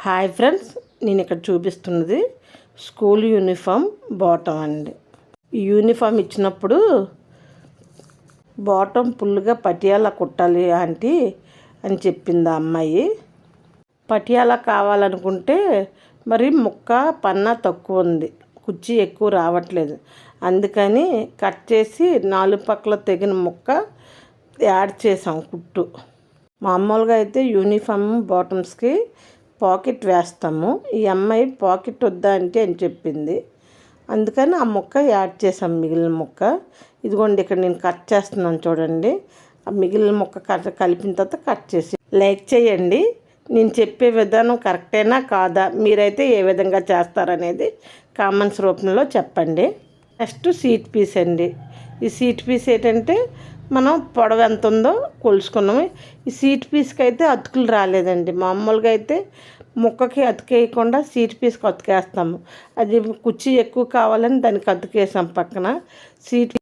Hi friends, నేను ఇక్కడ చూపిస్తున్నది స్కూల్ యూనిఫామ్ బాటమ్ అండి. ఈ యూనిఫామ్ ఇచ్చినప్పుడు బాటమ్ ఫుల్గా పటియాలా కుట్టాలి ఆంటీ అని చెప్పింది ఆ అమ్మాయి. పటియాలా కావాలనుకుంటే మరి ముక్క పన్నా తక్కువ ఉంది, కుర్చీ ఎక్కువ రావట్లేదు. అందుకని కట్ చేసి 4 పక్కల తెగిన ముక్క యాడ్ చేసాం కుట్టు. మామూలుగా అయితే యూనిఫామ్ బాటమ్స్కి పాకెట్ వేస్తాము. ఈ అమ్మాయి పాకెట్ వద్దా అంటే అని చెప్పింది. అందుకని ఆ ముక్క యాడ్ చేసాం, మిగిలిన ముక్క. ఇదిగోండి ఇక్కడ నేను కట్ చేస్తున్నాను చూడండి. ఆ మిగిలిన ముక్క కలిపిన తర్వాత కట్ చేసి లైక్ చేయండి. నేను చెప్పే విధానం కరెక్టేనా కాదా, మీరైతే ఏ విధంగా చేస్తారనేది కామెంట్స్ రూపంలో చెప్పండి. నెక్స్ట్ సీట్ పీస్ అండి. ఈ సీట్ పీస్ ఏంటంటే మనం పొడవు ఎంత ఉందో కొలుసుకున్నాము. ఈ సీట్ పీస్కి అయితే అతుకులు రాలేదండి. మామూలుగా అయితే ముక్కకి అతికేయకుండా సీట్ పీస్కి అతికేస్తాము. అది కుర్చీ ఎక్కువ కావాలని దానికి అతికేసాం పక్కన. సీట్